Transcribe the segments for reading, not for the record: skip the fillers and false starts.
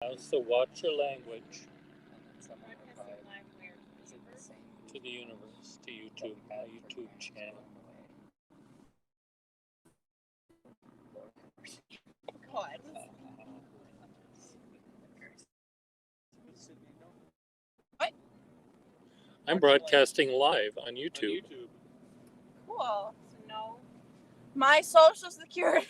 So watch your language. Broadcasting live where? To the universe, to YouTube, my YouTube channel. God. What? I'm broadcasting live on YouTube. Cool. So no. My social security.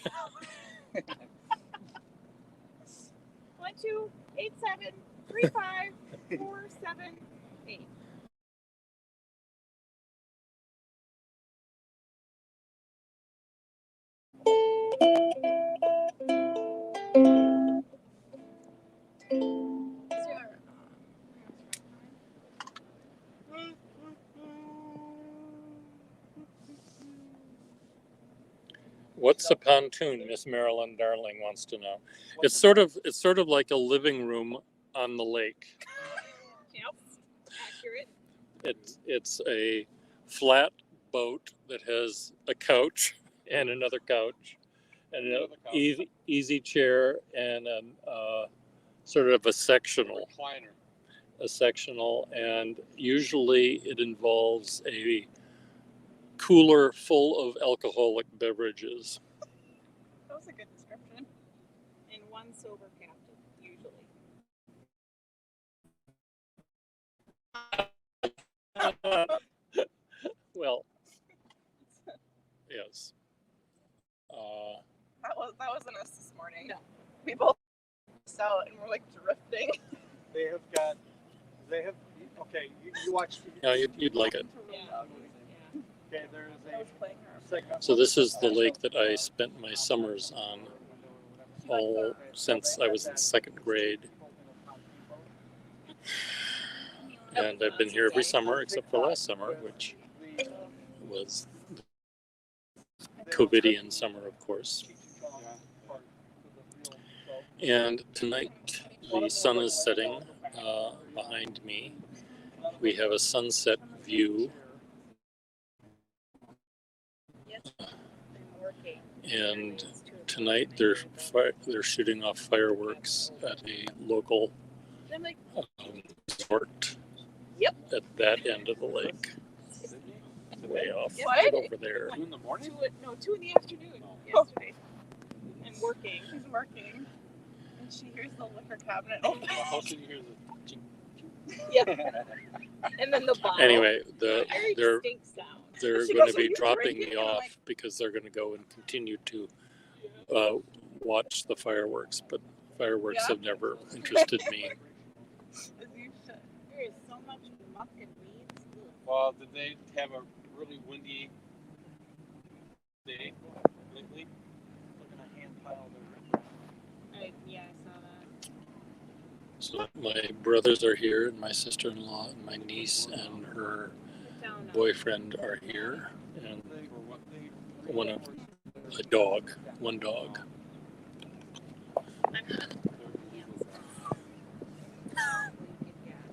1-2-8-7-3-5-4-7-8. What's a pontoon? Miss Marilyn Darling wants to know. It's sort of like a living room on the lake. Yep. Accurate. It's a flat boat that has a couch and another couch and an easy chair and a sort of a sectional. Recliner. A sectional, and usually it involves a cooler full of alcoholic beverages. That was a good description. And one sober captain, usually. Well, yes. That wasn't us this morning. No. We both out and we're like drifting. Okay, you watch. Yeah, you'd like it. Yeah. Okay, there is a segment. So this is the lake that I spent my summers on all since I was in second grade. And I've been here every summer except for last summer, which was the COVIDian summer, of course. And tonight the sun is setting behind me. We have a sunset view. And tonight they're shooting off fireworks at a local resort. Yep. At that end of the lake. Way off over there. 2 in the morning? 2 in the afternoon yesterday. And working. She's working. And she hears the liquor cabinet open. How soon you hear the ching? Yeah. And then the bottle. Anyway, they're distinct sound. they're She going goes, to be "Are you dropping drinking?" me And I'm off like, because they're going to go and continue to watch the fireworks. But fireworks have never interested me. as you should. There is so much muck and weeds. Well, did they have a really windy day lately? Look at a hand pile there. Yeah, I saw that. So my brothers are here, and my sister-in-law, and my niece, and her boyfriend are here, and one dog.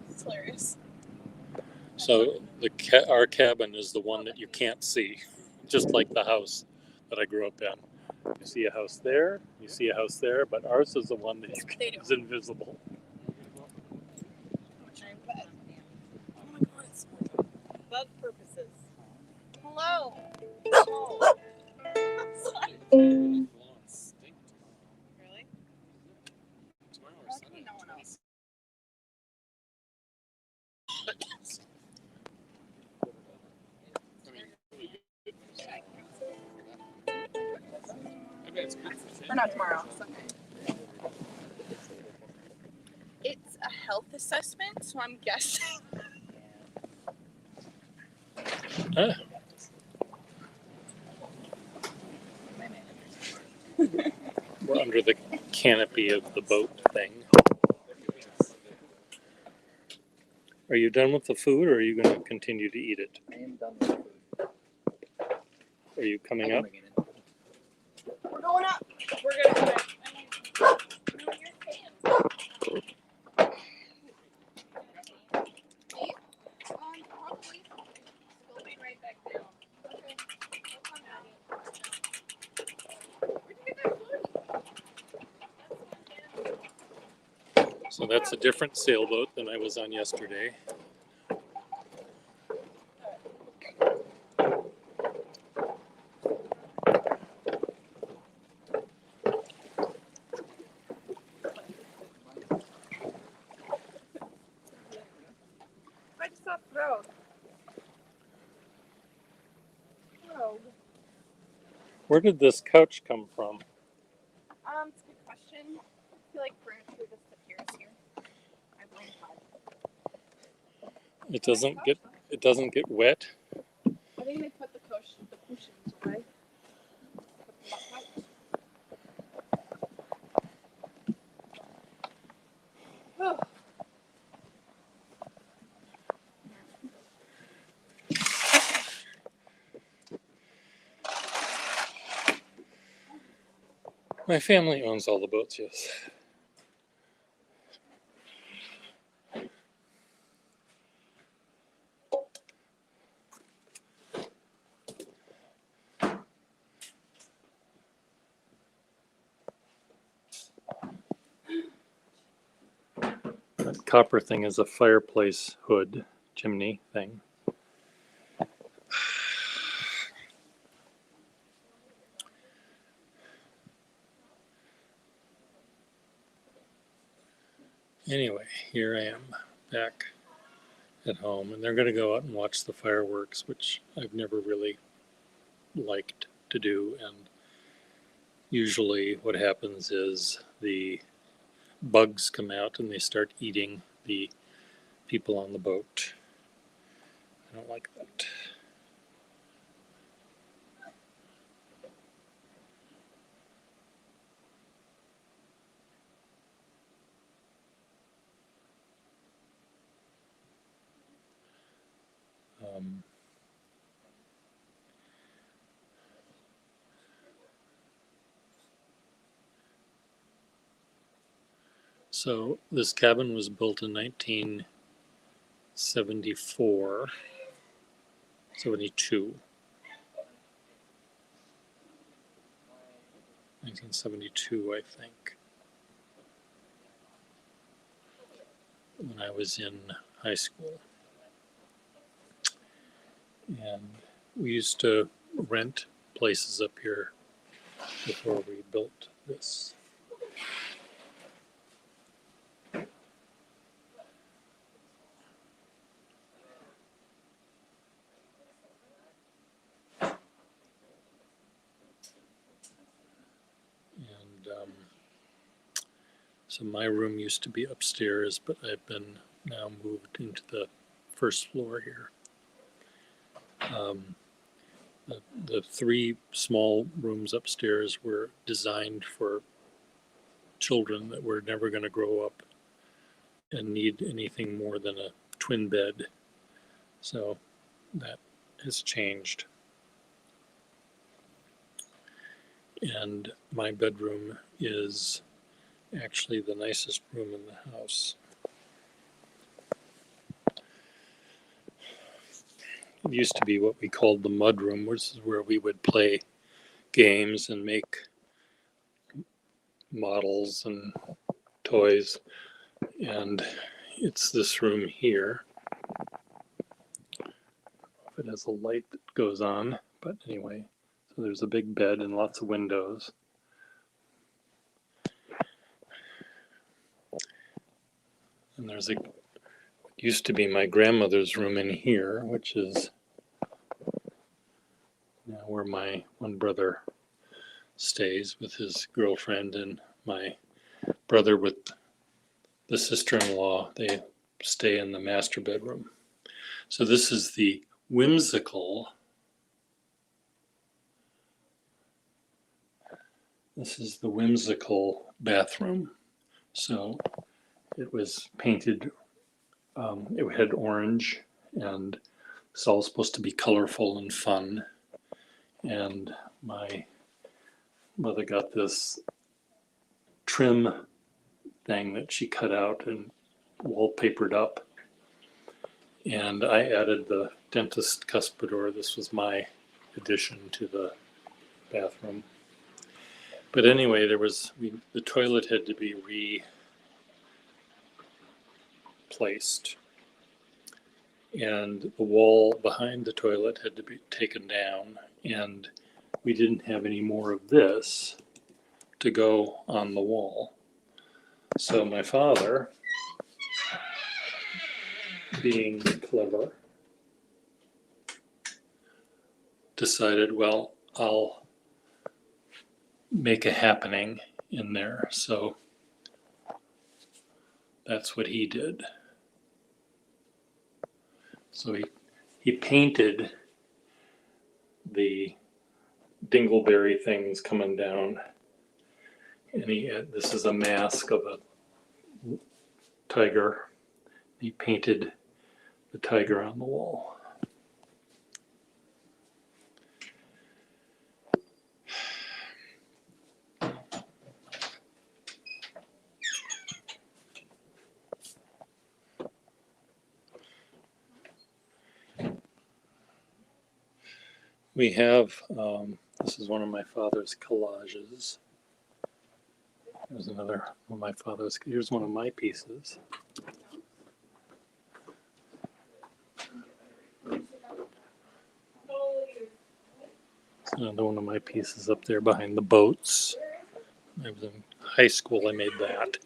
It's hilarious. So our cabin is the one that you can't see, just like the house that I grew up in. You see a house there, you see a house there, but ours is the one that is invisible. Oh my god, it's bug purposes. Hello. Really? Lucky no one else. Or not tomorrow, Sunday. It's a health assessment, so I'm guessing. We're under the canopy of the boat thing. Are you done with the food, or are you going to continue to eat it? I am done with the food. Are you coming up? We're going up. We're gonna do it. No, your hands. Probably. We'll be right back down. Okay. We'll come down. Where'd you get that food? So that's a different sailboat than I was on yesterday. I just saw Frog. Frog. Where did this couch come from? It's a good question. I feel like furniture just appears here. I blame God. It doesn't get wet. I think they put the cushions away. Put them up. Oh. My family owns all the boats, yes. That copper thing is a fireplace hood chimney thing. Anyway, here I am back at home, and they're going to go out and watch the fireworks, which I've never really liked to do. And usually what happens is the bugs come out and they start eating the people on the boat. I don't like that. So this cabin was built in 1974, 72. 1972, I think, when I was in high school. And we used to rent places up here before we built this. And so my room used to be upstairs, but I've been now moved into the first floor here. The three small rooms upstairs were designed for children that were never going to grow up and need anything more than a twin bed. So that has changed. And my bedroom is actually the nicest room in the house. It used to be what we called the mud room, which is where we would play games and make models and toys. And it's this room here. If it has a light that goes on, but anyway, so there's a big bed and lots of windows. And there's a used to be my grandmother's room in here, which is now where my one brother stays with his girlfriend, and my brother with the sister-in-law, they stay in the master bedroom. So this is the whimsical bathroom. So it was painted, it had orange, and it's all supposed to be colorful and fun. And my mother got this trim thing that she cut out and wallpapered up. And I added the dentist cuspidor. This was my addition to the bathroom. But anyway, the toilet had to be replaced. And the wall behind the toilet had to be taken down, and we didn't have any more of this to go on the wall. So my father, being clever, decided, well, I'll make a happening in there. So that's what he did. So he painted the dingleberry things coming down, and this is a mask of a tiger. He painted the tiger on the wall. We have, this is one of my father's collages. There's another one of my father's, here's one of my pieces. Another one of my pieces up there behind the boats. I was in high school, I made that.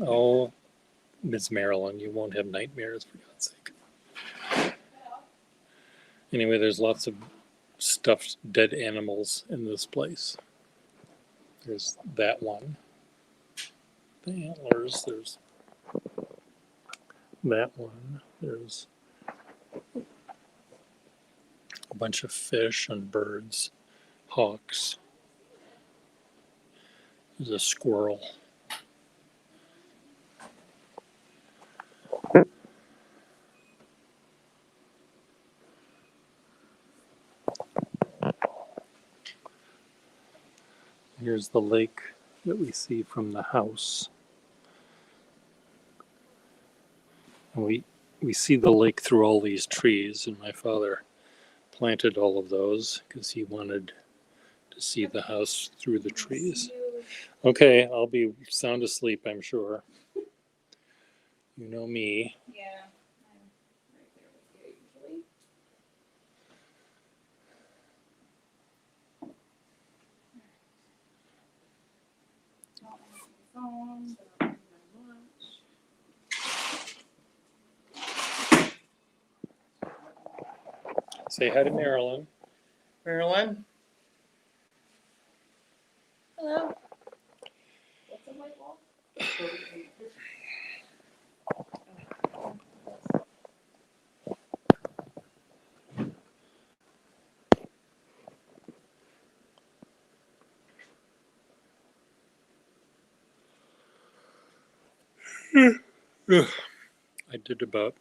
Oh, Miss Marilyn, you won't have nightmares, for God's sake. Anyway, there's lots of stuffed dead animals in this place. There's that one. The antlers, there's that one. There's a bunch of fish and birds, hawks. There's a squirrel. Here's the lake that we see from the house. And we see the lake through all these trees, and my father planted all of those because he wanted to see the house through the trees. Okay, I'll be sound asleep, I'm sure. You know me. Yeah, I'm right there with you usually. Don't answer the phone, but I'll bring my lunch. Say hi to Marilyn. Marilyn? Hello. What's a white wall? I did about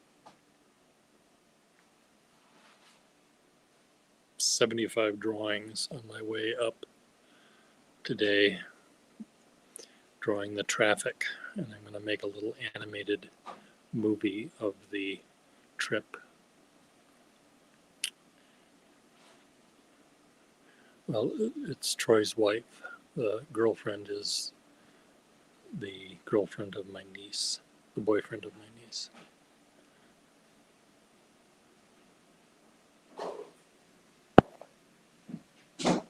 75 drawings on my way up today, drawing the traffic, and I'm going to make a little animated movie of the trip. Well, it's Troy's wife. The girlfriend is the girlfriend of my niece, the boyfriend of my niece. I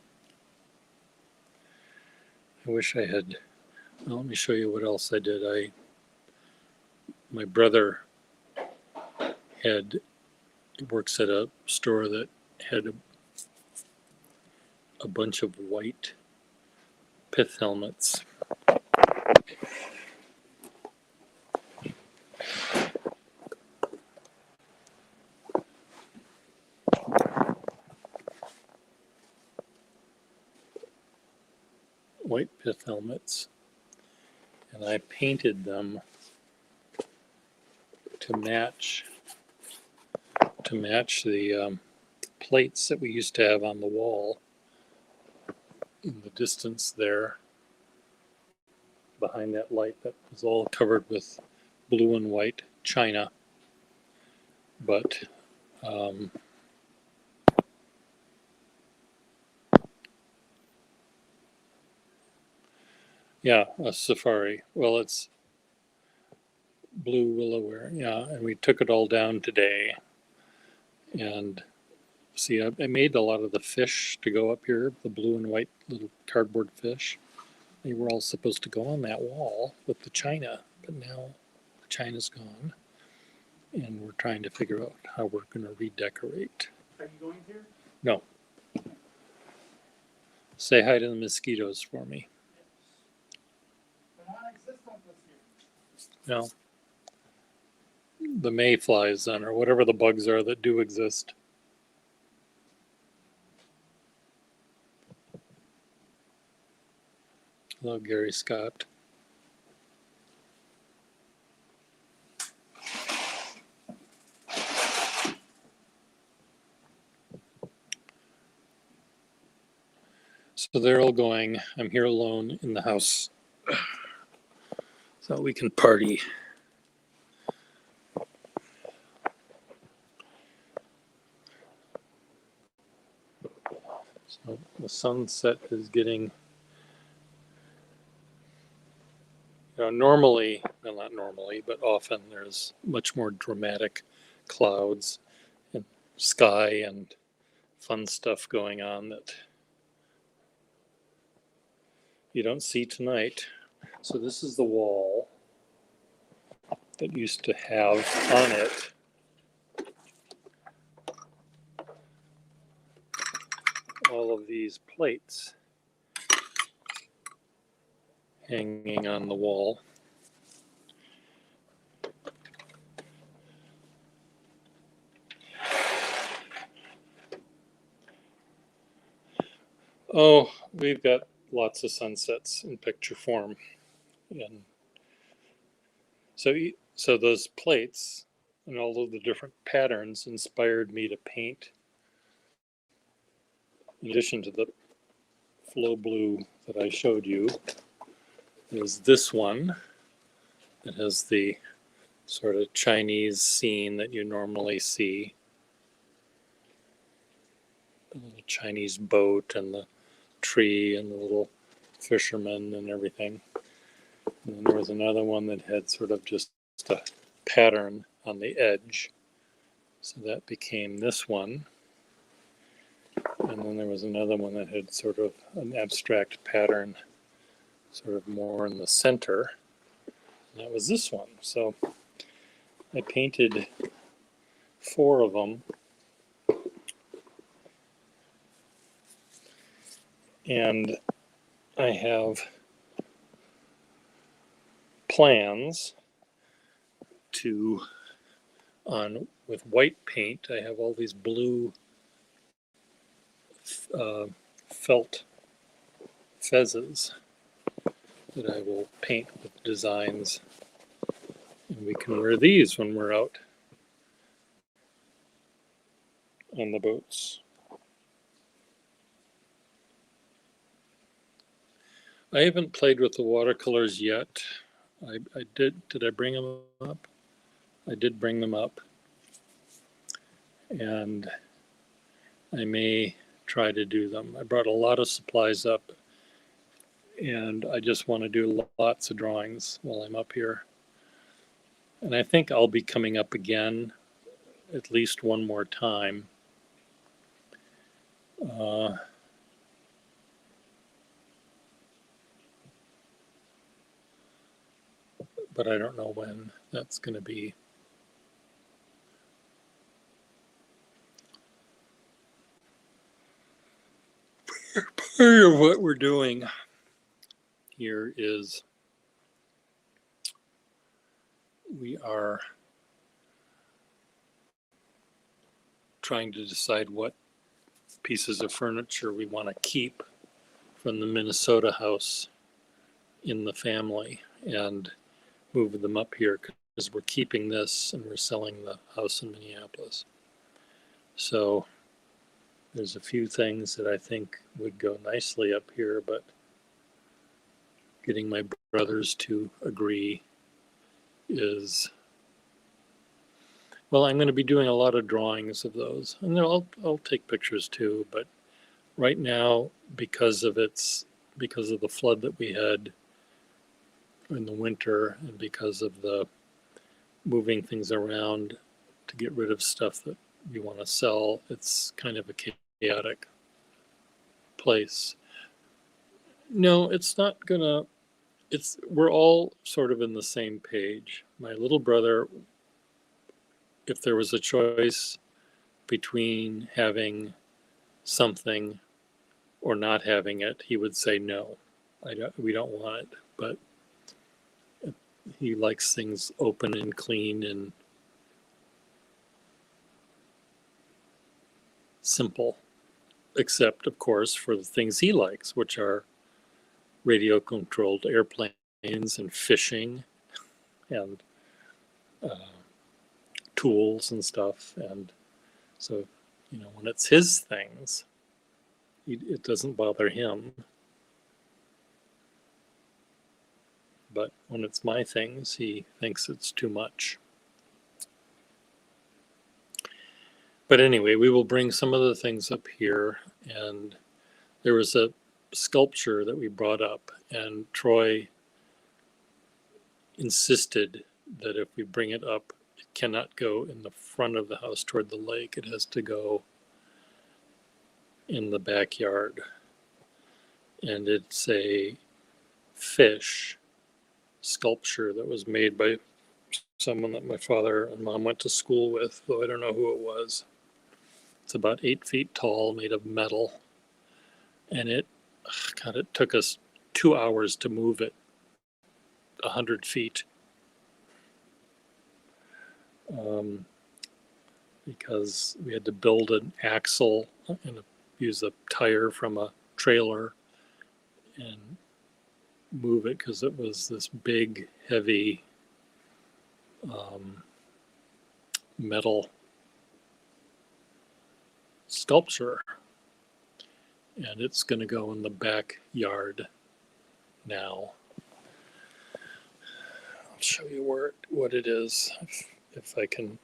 wish I had, well, let me show you what else I did. My brother works at a store that had a bunch of white pith helmets. White pith helmets, and I painted them to match the plates that we used to have on the wall in the distance there behind that light that was all covered with blue and white china. But Yeah, a safari. Well, it's blue willowware. Yeah, and we took it all down today. And see, I made a lot of the fish to go up here, the blue and white little cardboard fish. They were all supposed to go on that wall with the china, but now the china's gone. And we're trying to figure out how we're going to redecorate. Are you going here? No. Say hi to the mosquitoes for me. They're non-existent this year. No. The mayflies then, or whatever the bugs are that do exist. Hello, Gary Scott. So they're all going. I'm here alone in the house. So we can party. So the sunset is getting, normally, well, not normally, but often there's much more dramatic clouds and sky and fun stuff going on that you don't see tonight. So this is the wall that used to have on it all of these plates hanging on the wall. Oh, we've got lots of sunsets in picture form. And so those plates and all of the different patterns inspired me to paint. In addition to the flow blue that I showed you, is this one that has the sort of Chinese scene that you normally see. The little Chinese boat and the tree and the little fisherman and everything. And then there was another one that had sort of just a pattern on the edge. So that became this one. And then there was another one that had sort of an abstract pattern, sort of more in the center. And that was this one. So I painted 4 of them. And I have plans to, with white paint, I have all these blue felt fezzes that I will paint with designs, and we can wear these when we're out on the boats. I haven't played with the watercolors yet. I did I bring them up? I did bring them up, and I may try to do them. I brought a lot of supplies up, and I just want to do lots of drawings while I'm up here. And I think I'll be coming up again at least one more time. But I don't know when that's going to be. Part of what we're doing here is we are trying to decide what pieces of furniture we want to keep from the Minnesota house in the family and move them up here, because we're keeping this and we're selling the house in Minneapolis. So there's a few things that I think would go nicely up here, but getting my brothers to agree is, well, I'm going to be doing a lot of drawings of those, and I'll take pictures too, but right now, because of the flood that we had, in the winter, and because of the moving things around to get rid of stuff that you want to sell, it's kind of a chaotic place. No, it's not gonna, we're all sort of in the same page. My little brother, if there was a choice between having something or not having it, he would say no. We don't want it. But he likes things open and clean and simple, except, of course, for the things he likes, which are radio controlled airplanes and fishing and tools and stuff. And so, when it's his things, it doesn't bother him. But when it's my things, he thinks it's too much. But anyway, we will bring some of the things up here. And there was a sculpture that we brought up, and Troy insisted that if we bring it up, it cannot go in the front of the house toward the lake. It has to go in the backyard. And it's a fish sculpture that was made by someone that my father and mom went to school with, though I don't know who it was. It's about 8 feet tall, made of metal. And it took us 2 hours to move it 100 feet. Because we had to build an axle and use a tire from a trailer and move it because it was this big, heavy metal sculpture. And it's going to go in the backyard now. I'll show you what it is if I can.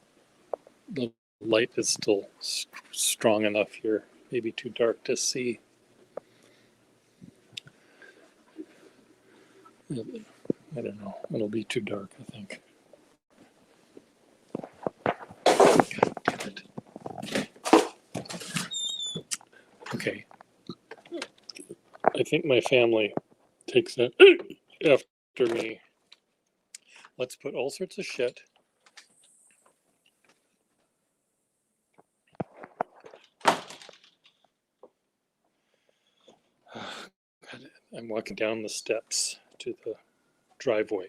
The light is still strong enough here. Maybe too dark to see. I don't know. It'll be too dark, I think. God damn it. Okay. I think my family takes that after me. Let's put all sorts of shit. God, I'm walking down the steps to the driveway.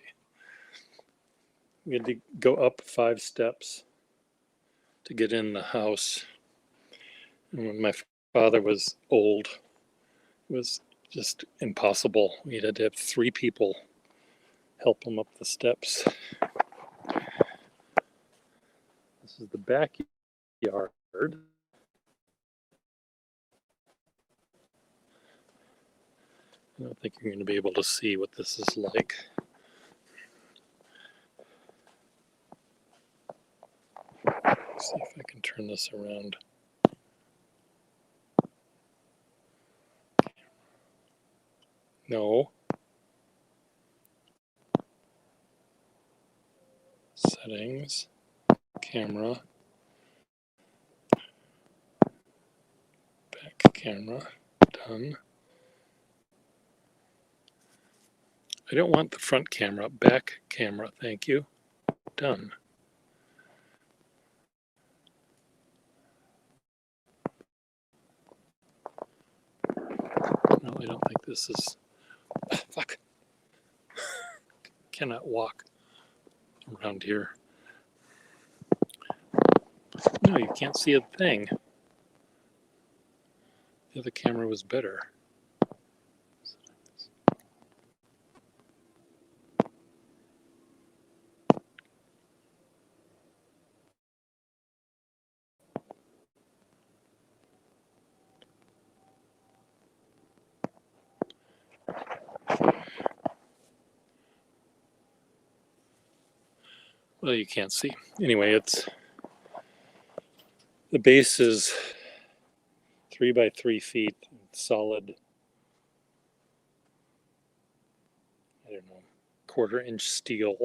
We had to go up 5 steps to get in the house. And when my father was old, it was just impossible. We had to have 3 people help him up the steps. This is the backyard. I don't think you're going to be able to see what this is like. Let's see if I can turn this around. No. Settings. Camera. Back camera. Done. I don't want the front camera. Back camera. Thank you. Done. No, I don't think this is. Fuck. Cannot walk around here. No, you can't see a thing. The other camera was better. Well, you can't see. Anyway, the base is 3 by 3 feet, solid, I don't know, 1/4 inch steel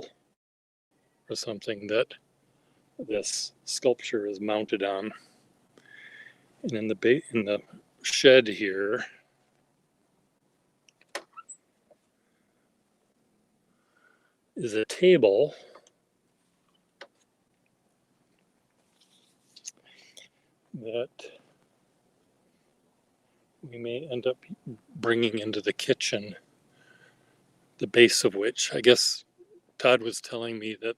or something that this sculpture is mounted on. And in the shed here is a table that we may end up bringing into the kitchen, the base of which, I guess Todd was telling me that,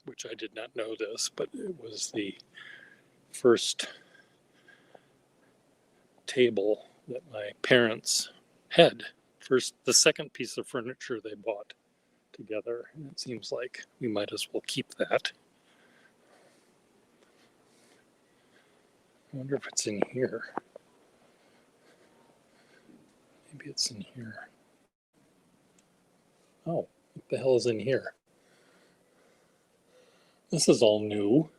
which I did not know this, but it was the first table that my parents had. The second piece of furniture they bought together. And it seems like we might as well keep that. I wonder if it's in here. Maybe it's in here. Oh, what the hell is in here? This is all new.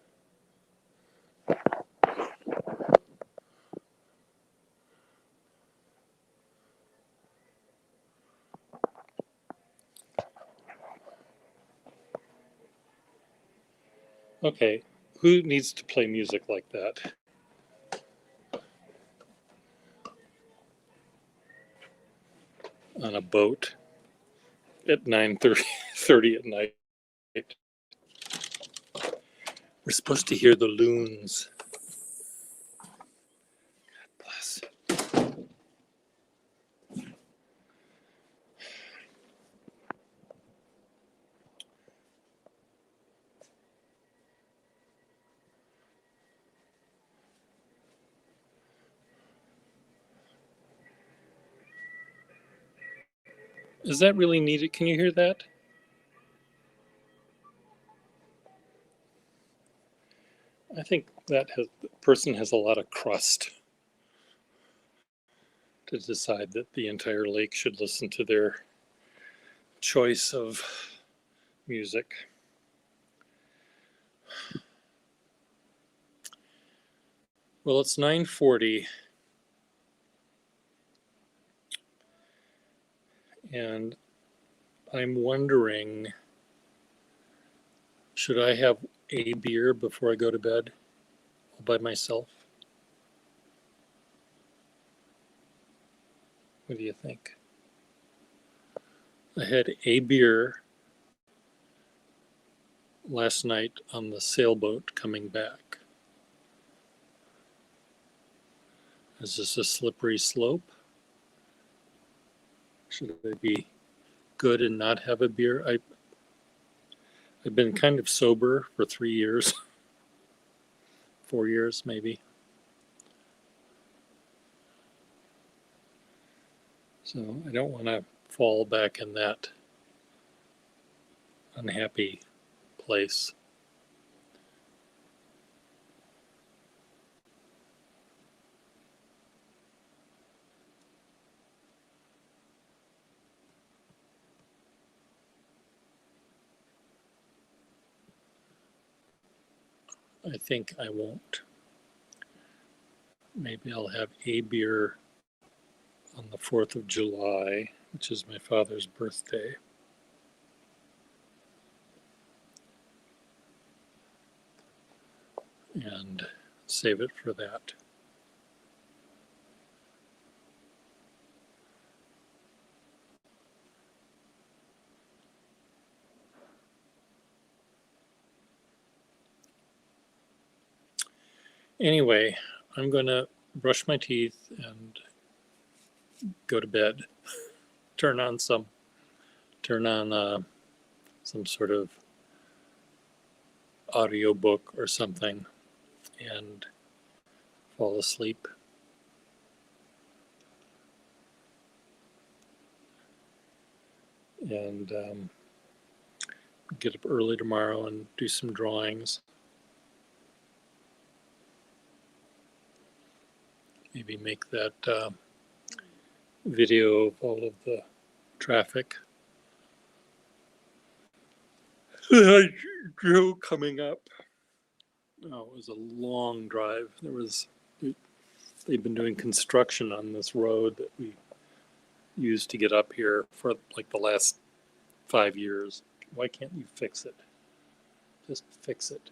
Okay, who needs to play music like that? On a boat at 9:30 at night. We're supposed to hear the loons. God bless. Is that really needed? Can you hear that? I think the person has a lot of crust to decide that the entire lake should listen to their choice of music. Well, it's 9:40, and I'm wondering, should I have a beer before I go to bed all by myself? What do you think? I had a beer last night on the sailboat coming back. Is this a slippery slope? Should I be good and not have a beer? I've been kind of sober for 3 years, 4 years maybe. So I don't want to fall back in that unhappy place. I think I won't. Maybe I'll have a beer on the 4th of July, which is my father's birthday. And save it for that. Anyway, I'm going to brush my teeth and go to bed. Turn on some sort of audiobook or something and fall asleep. And get up early tomorrow and do some drawings. Maybe make that video of all of the traffic that I drew coming up. Oh, it was a long drive. They've been doing construction on this road that we used to get up here for like the last 5 years. Why can't you fix it? Just fix it.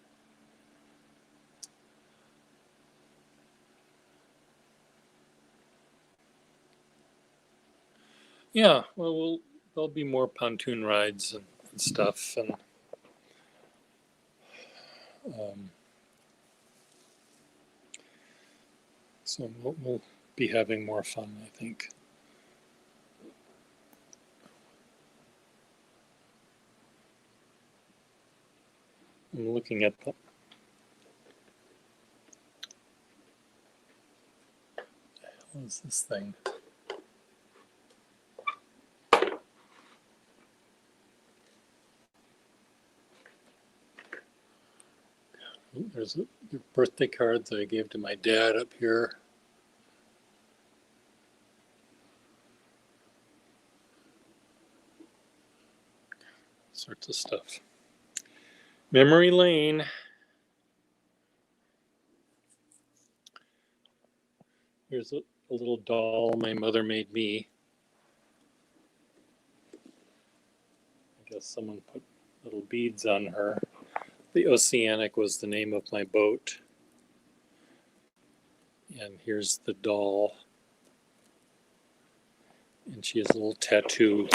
Yeah, well, there'll be more pontoon rides and stuff, and so we'll be having more fun, I think. I'm looking at the what is this thing? There's the birthday cards I gave to my dad up here. Sorts of stuff. Memory lane. Here's a little doll my mother made me. I guess someone put little beads on her. The Oceanic was the name of my boat. And here's the doll. And she has a little tattoo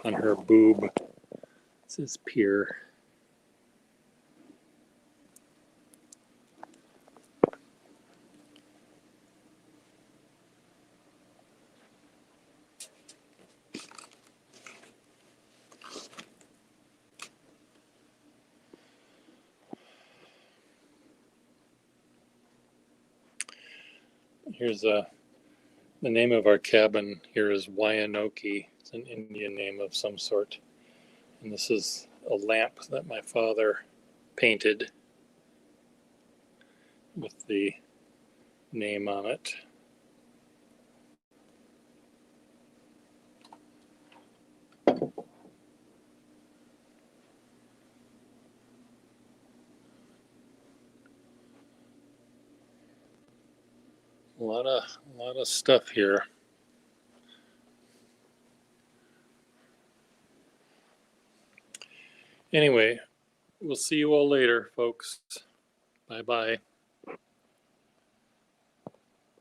on her boob. It says Pier. Here's the name of our cabin here is Wyanoke. It's an Indian name of some sort. And this is a lamp that my father painted with the name on it. A lot of stuff here. Anyway, we'll see you all later, folks. Bye bye.